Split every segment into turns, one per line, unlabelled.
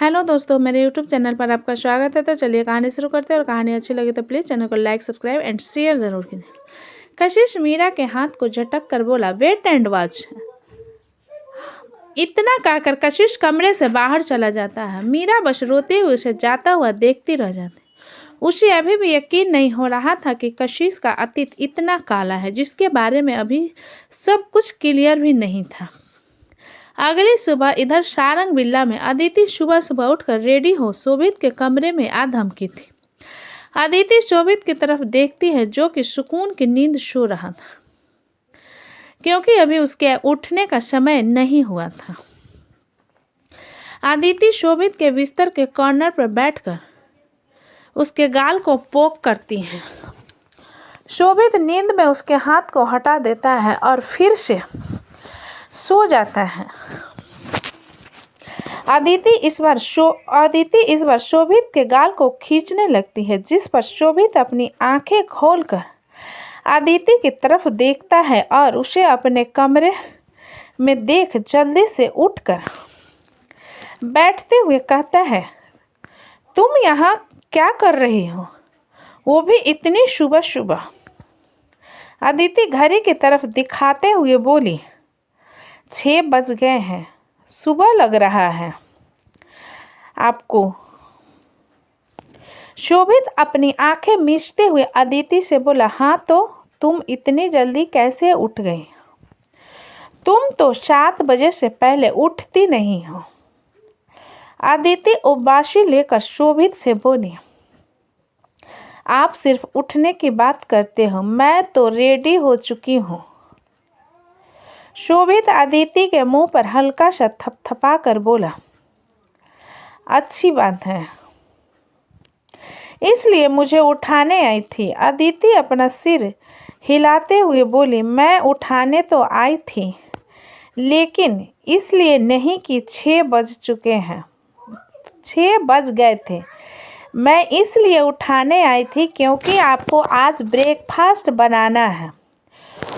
Hello दोस्तों, मेरे YouTube channel पर आपका स्वागत है। तो चलिए कहानी शुरू करते हैं। और कहानी अच्छी लगी तो प्लीज़ चैनल को लाइक, सब्सक्राइब एंड शेयर ज़रूर कीजिए। कशिश मीरा के हाथ को झटक कर बोला, वेट एंड वॉच। इतना कहकर कशिश कमरे से बाहर चला जाता है। मीरा बस रोते हुए उसे जाता हुआ देखती रह जाती। उसे अभी भी यकीन नहीं हो रहा था कि कशिश का अतीत इतना काला है, जिसके बारे में अभी सब कुछ क्लियर भी नहीं था। अगली सुबह इधर सारंग बिल्ला में अदिति सुबह सुबह उठकर रेडी हो शोभित के कमरे में आ धमकी थी। अदिति शोभित की तरफ देखती है, जो कि सुकून की नींद सो रहा था, क्योंकि अभी उसके उठने का समय नहीं हुआ था। अदिति शोभित के बिस्तर के कॉर्नर पर बैठकर उसके गाल को पोक करती है। शोभित नींद में उसके हाथ को हटा देता है और फिर से सो जाता है। अदिति इस बार शोभित के गाल को खींचने लगती है, जिस पर शोभित अपनी आंखें खोलकर अदिति की तरफ देखता है और उसे अपने कमरे में देख जल्दी से उठकर बैठते हुए कहता है, तुम यहाँ क्या कर रही हो, वो भी इतनी सुबह सुबह। अदिति घड़ी की तरफ दिखाते हुए बोली, 6 बज गए हैं, सुबह लग रहा है आपको। शोभित अपनी आंखें मीचते हुए अदिति से बोला, हाँ तो तुम इतनी जल्दी कैसे उठ गई? तुम तो 7 बजे से पहले उठती नहीं हो। अदिति उबासी लेकर शोभित से बोली, आप सिर्फ उठने की बात करते हो, मैं तो रेडी हो चुकी हूँ। शोभित अदिति के मुंह पर हल्का सा थपथपा कर बोला, अच्छी बात है, इसलिए मुझे उठाने आई थी। अदिति अपना सिर हिलाते हुए बोली, मैं उठाने तो आई थी, लेकिन इसलिए नहीं कि 6 बज चुके हैं, 6 बज गए थे। मैं इसलिए उठाने आई थी क्योंकि आपको आज ब्रेकफास्ट बनाना है।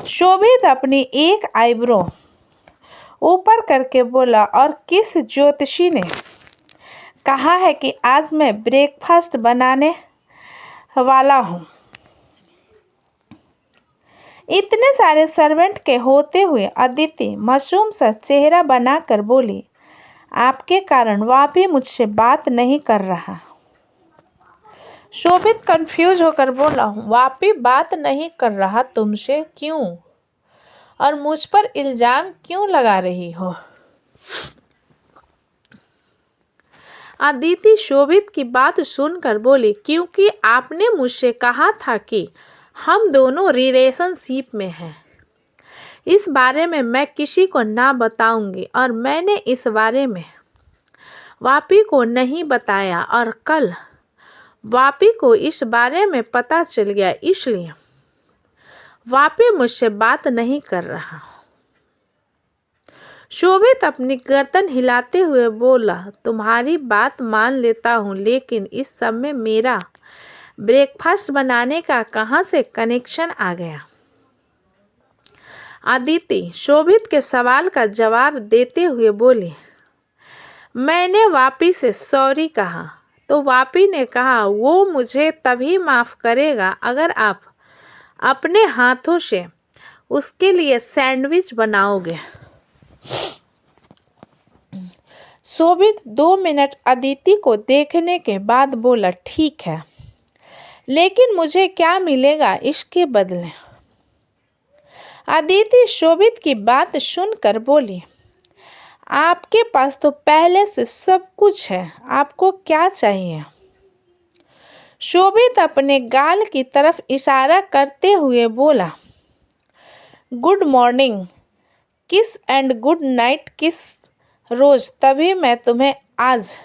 शोभित अपनी एक आईब्रो ऊपर करके बोला, और किस ज्योतिषी ने कहा है कि आज मैं ब्रेकफास्ट बनाने वाला हूँ? इतने सारे सर्वेंट के होते हुए अदिति मासूम सा चेहरा बनाकर बोली, आपके कारण वापी मुझसे बात नहीं कर रहा। शोभित कंफ्यूज होकर बोला, वापी बात नहीं कर रहा तुमसे? क्यों? और मुझ पर इल्जाम क्यों लगा रही हो? अदिति शोभित की बात सुनकर बोली, क्योंकि आपने मुझसे कहा था कि हम दोनों रिलेशनशिप में हैं। इस बारे में मैं किसी को ना बताऊंगी, और मैंने इस बारे में वापी को नहीं बताया, और कल वापी को इस बारे में पता चल गया, इसलिए वापी मुझसे बात नहीं कर रहा। शोभित अपनी गर्दन हिलाते हुए बोला, तुम्हारी बात मान लेता हूँ, लेकिन इस सब में मेरा ब्रेकफास्ट बनाने का कहाँ से कनेक्शन आ गया? अदिति शोभित के सवाल का जवाब देते हुए बोली, मैंने वापी से सॉरी कहा तो वापी ने कहा वो मुझे तभी माफ़ करेगा अगर आप अपने हाथों से उसके लिए सैंडविच बनाओगे। शोभित 2 मिनट अदिति को देखने के बाद बोला, ठीक है, लेकिन मुझे क्या मिलेगा इसके बदले? अदिति शोभित की बात सुनकर बोली, आपके पास तो पहले से सब कुछ है, आपको क्या चाहिए? शोभित अपने गाल की तरफ इशारा करते हुए बोला, गुड मॉर्निंग किस एंड गुड नाइट किस रोज, तभी मैं तुम्हें आज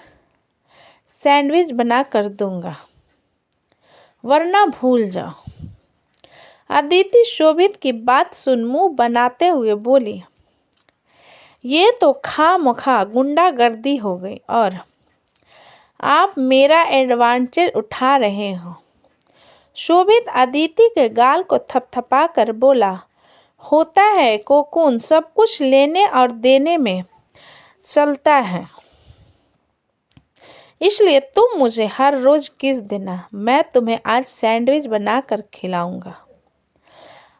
सैंडविच बना कर दूंगा, वरना भूल जाओ। अदिति शोभित की बात सुन मुंह बनाते हुए बोली, ये तो खामखा गुंडागर्दी हो गई, और आप मेरा एडवांटेज उठा रहे हो। शोभित अदिति के गाल को थपथपा कर बोला, होता है कोकून सब कुछ लेने और देने में चलता है। इसलिए तुम मुझे हर रोज किस देना, मैं तुम्हें आज सैंडविच बनाकर खिलाऊंगा।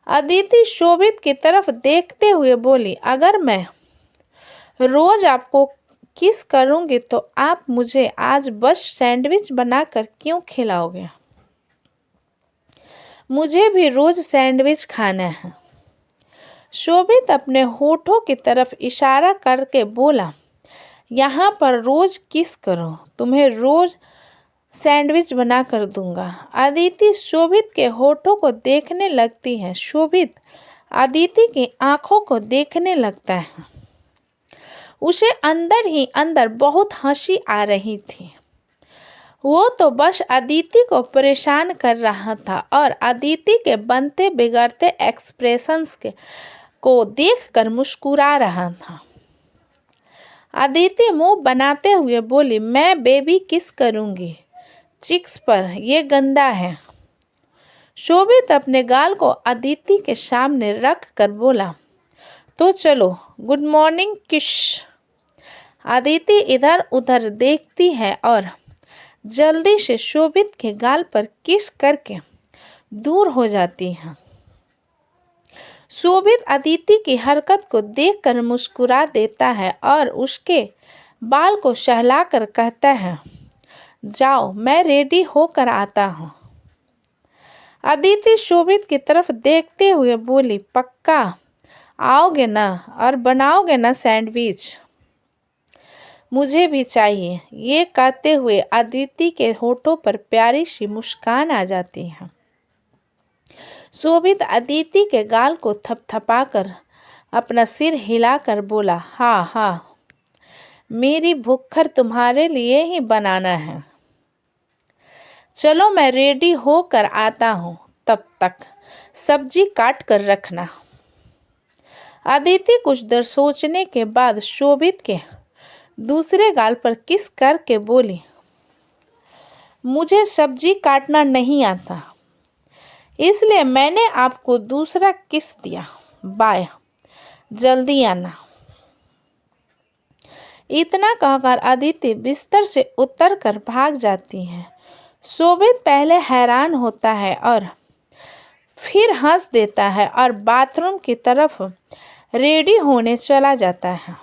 अदिति शोभित की तरफ देखते हुए बोली, अगर मैं रोज आपको किस करूंगी तो आप मुझे आज बस सैंडविच बनाकर क्यों खिलाओगे? मुझे भी रोज सैंडविच खाना है। शोभित अपने होठों की तरफ इशारा करके बोला, यहाँ पर रोज किस करो, तुम्हें रोज सैंडविच बना कर दूंगा। अदिति शोभित के होठों को देखने लगती है। शोभित अदिति की आंखों को देखने लगता है। उसे अंदर ही अंदर बहुत हंसी आ रही थी। वो तो बस अदिति को परेशान कर रहा था और अदिति के बनते बिगड़ते एक्सप्रेशंस को देखकर मुस्कुरा रहा था। अदिति मुंह बनाते हुए बोली, मैं बेबी किस करूंगी चिक्स पर, ये गंदा है। शोभित अपने गाल को अदिति के सामने रख कर बोला, तो चलो गुड मॉर्निंग किश। अदिति इधर उधर देखती है और जल्दी से शोभित के गाल पर किस करके दूर हो जाती है। शोभित अदिति की हरकत को देखकर मुस्कुरा देता है और उसके बाल को सहलाकर कहता है, जाओ मैं रेडी होकर आता हूँ। अदिति शोभित की तरफ देखते हुए बोली, पक्का आओगे ना और बनाओगे ना सैंडविच? मुझे भी चाहिए। ये कहते हुए अदिति के होठों पर प्यारी सी मुस्कान आ जाती है। शोभित अदिति के गाल को थपथपाकर अपना सिर हिलाकर बोला, हाँ हाँ, मेरी भुक्खर तुम्हारे लिए ही बनाना है। चलो मैं रेडी होकर आता हूँ, तब तक सब्जी काट कर रखना। अदिति कुछ देर सोचने के बाद शोभित के दूसरे गाल पर किस करके बोली, मुझे सब्जी काटना नहीं आता, इसलिए मैंने आपको दूसरा किस दिया। बाय, जल्दी आना। इतना कहकर अदिति बिस्तर से उतरकर भाग जाती है। शोभित पहले हैरान होता है और फिर हंस देता है और बाथरूम की तरफ रेडी होने चला जाता है।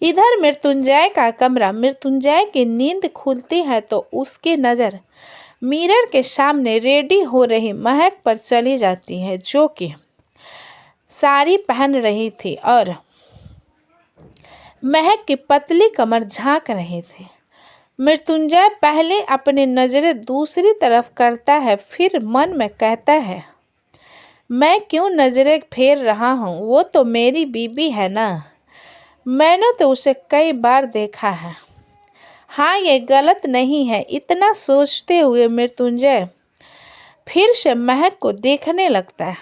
इधर मृत्युंजय का कमरा, मृत्युंजय की नींद खुलती है तो उसकी नज़र मिरर के सामने रेडी हो रही महक पर चली जाती है, जो कि साड़ी पहन रही थी और महक की पतली कमर झांक रही थी। मृत्युंजय पहले अपनी नज़रें दूसरी तरफ करता है, फिर मन में कहता है, मैं क्यों नज़रें फेर रहा हूँ, वो तो मेरी बीबी है ना, मैंने तो उसे कई बार देखा है। हाँ, ये गलत नहीं है। इतना सोचते हुए मृत्युंजय फिर से महक को देखने लगता है,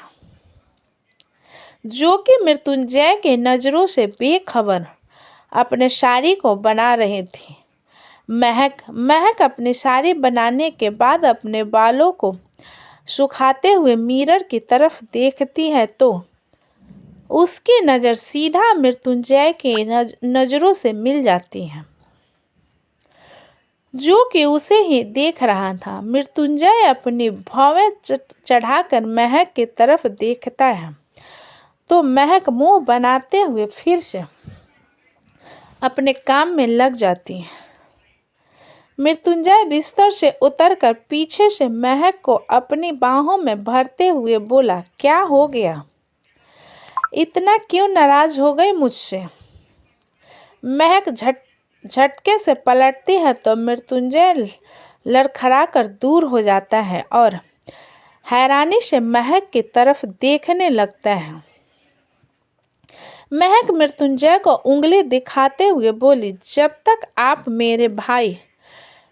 जो कि मृत्युंजय के नज़रों से बेखबर अपने साड़ी को बना रही थी। महक अपनी साड़ी बनाने के बाद अपने बालों को सुखाते हुए मिरर की तरफ देखती है तो उसकी नज़र सीधा मृत्युंजय के नज़रों से मिल जाती है, जो कि उसे ही देख रहा था। मृत्युंजय अपनी भौवें चढ़ाकर महक की तरफ देखता है तो महक मुंह बनाते हुए फिर से अपने काम में लग जाती है। मृत्युंजय बिस्तर से उतरकर पीछे से महक को अपनी बाहों में भरते हुए बोला, क्या हो गया, इतना क्यों नाराज हो गई मुझसे? महक झटके से पलटती है तो मृत्युंजय लड़खड़ा कर दूर हो जाता है और हैरानी से महक की तरफ देखने लगता है। महक मृत्युंजय को उंगली दिखाते हुए बोली, जब तक आप मेरे भाई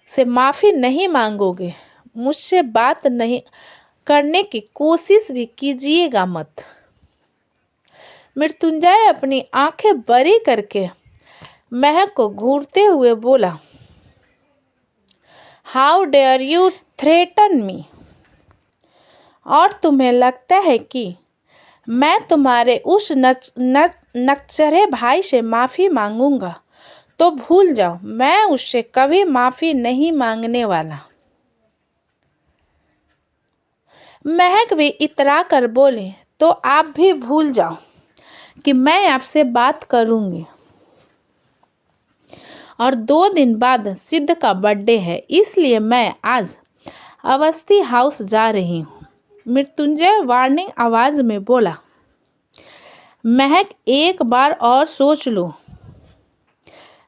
से माफ़ी नहीं मांगोगे, मुझसे बात नहीं करने की कोशिश भी कीजिएगा मत। मृत्युंजय अपनी आंखें बड़ी करके महक को घूरते हुए बोला, how dare you threaten me? और तुम्हें लगता है कि मैं तुम्हारे उस नकचरे भाई से माफ़ी मांगूंगा तो भूल जाओ, मैं उससे कभी माफ़ी नहीं मांगने वाला। महक भी इतरा कर बोली, तो आप भी भूल जाओ कि मैं आपसे बात करूंगी। और 2 दिन बाद सिद्ध का बर्थडे है, इसलिए मैं आज अवस्थी हाउस जा रही हूँ। मृत्युंजय वार्निंग आवाज में बोला। महक एक बार और सोच लो।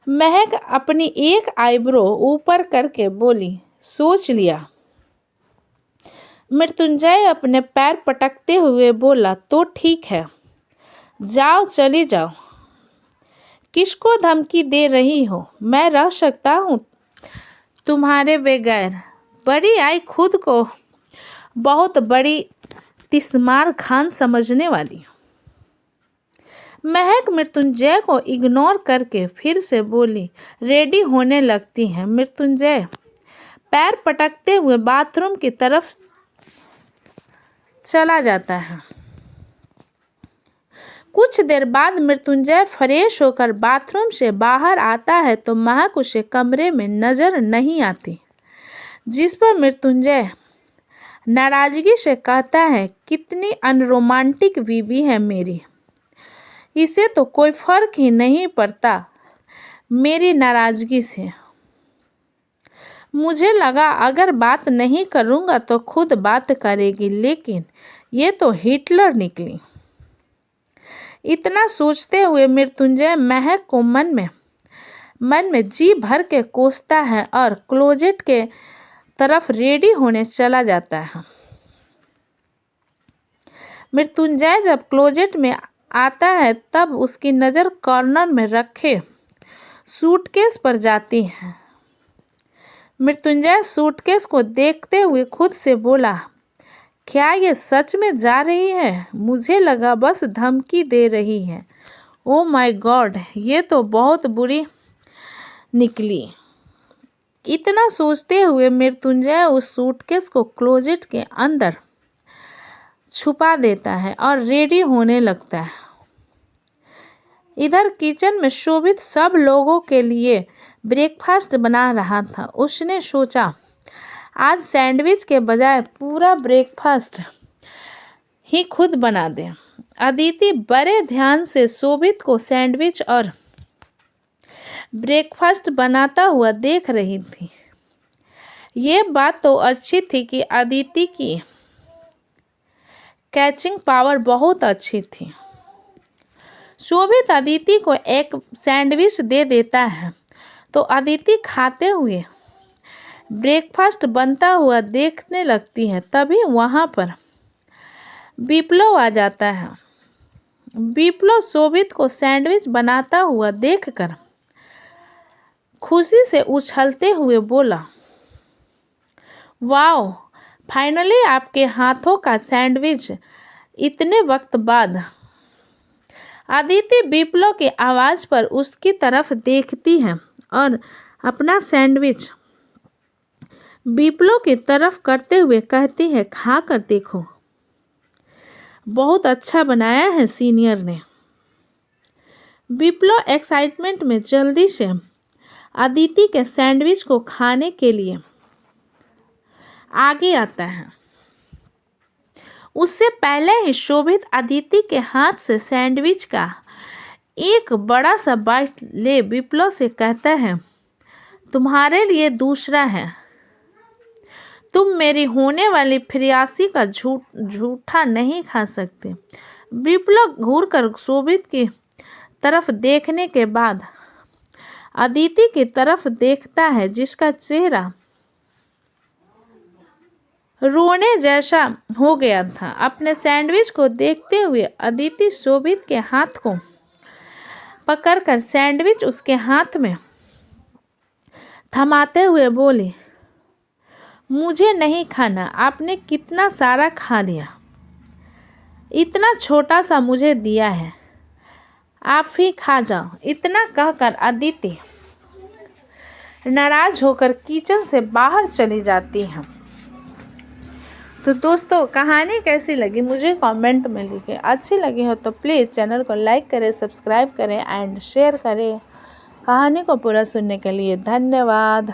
महक अपनी एक आईब्रो ऊपर करके बोली, सोच लिया। मृत्युंजय अपने पैर पटकते हुए बोला, तो ठीक है, जाओ, चली जाओ। किसको धमकी दे रही हो? मैं रह सकता हूँ तुम्हारे बगैर। बड़ी आई खुद को बहुत बड़ी तिस्मार खान समझने वाली। महक मृत्युंजय को इग्नोर करके फिर से बोली, रेडी होने लगती हैं। मृत्युंजय पैर पटकते हुए बाथरूम की तरफ चला जाता है। कुछ देर बाद मृत्युंजय फ्रेश होकर बाथरूम से बाहर आता है तो महक उसे कमरे में नजर नहीं आती, जिस पर मृत्युंजय नाराजगी से कहता है, कितनी अनरोमांटिक बीवी है मेरी, इसे तो कोई फर्क ही नहीं पड़ता मेरी नाराजगी से। मुझे लगा अगर बात नहीं करूँगा तो खुद बात करेगी, लेकिन ये तो हिटलर निकली। इतना सोचते हुए मृत्युंजय महक को मन में जी भर के कोसता है और क्लोजेट के तरफ रेडी होने चला जाता है। मृत्युंजय जब क्लोजेट में आता है तब उसकी नज़र कॉर्नर में रखे सूटकेस पर जाती है। मृत्युंजय सूटकेस को देखते हुए खुद से बोला, क्या ये सच में जा रही है? मुझे लगा बस धमकी दे रही है। ओ माय गॉड, ये तो बहुत बुरी निकली। इतना सोचते हुए मृत्युंजय उस सूटकेस को क्लोजेट के अंदर छुपा देता है और रेडी होने लगता है। इधर किचन में शोभित सब लोगों के लिए ब्रेकफास्ट बना रहा था। उसने सोचा आज सैंडविच के बजाय पूरा ब्रेकफास्ट ही खुद बना दे। अदिति बड़े ध्यान से शोभित को सैंडविच और ब्रेकफास्ट बनाता हुआ देख रही थी। ये बात तो अच्छी थी कि अदिति की कैचिंग पावर बहुत अच्छी थी। शोभित अदिति को एक सैंडविच दे देता है तो अदिति खाते हुए ब्रेकफास्ट बनता हुआ देखने लगती है। तभी वहाँ पर विप्लव आ जाता है। विप्लव शोभित को सैंडविच बनाता हुआ देखकर खुशी से उछलते हुए बोला, वाओ, फाइनली आपके हाथों का सैंडविच इतने वक्त बाद। अदिति विप्लव की आवाज़ पर उसकी तरफ देखती है और अपना सैंडविच विप्लव की तरफ करते हुए कहती है, खा कर देखो, बहुत अच्छा बनाया है सीनियर ने। विप्लव एक्साइटमेंट में जल्दी से अदिति के सैंडविच को खाने के लिए आगे आता है। उससे पहले ही शोभित अदिति के हाथ से सैंडविच का एक बड़ा सा बाइट ले विप्लव से कहता है, तुम्हारे लिए दूसरा है। तुम मेरी होने वाली प्रेयसी का झूठा नहीं खा सकते। विप्लव घूरकर शोभित की तरफ देखने के बाद अदिति की तरफ देखता है, जिसका चेहरा रोने जैसा हो गया था। अपने सैंडविच को देखते हुए अदिति शोभित के हाथ को पकड़कर सैंडविच उसके हाथ में थमाते हुए बोली, मुझे नहीं खाना, आपने कितना सारा खा लिया, इतना छोटा सा मुझे दिया है, आप ही खा जाओ। इतना कहकर अदिति नाराज होकर किचन से बाहर चली जाती है। तो दोस्तों, कहानी कैसी लगी मुझे कमेंट में लिखें। अच्छी लगी हो तो प्लीज़ चैनल को लाइक करें, सब्सक्राइब करें एंड शेयर करें। कहानी को पूरा सुनने के लिए धन्यवाद।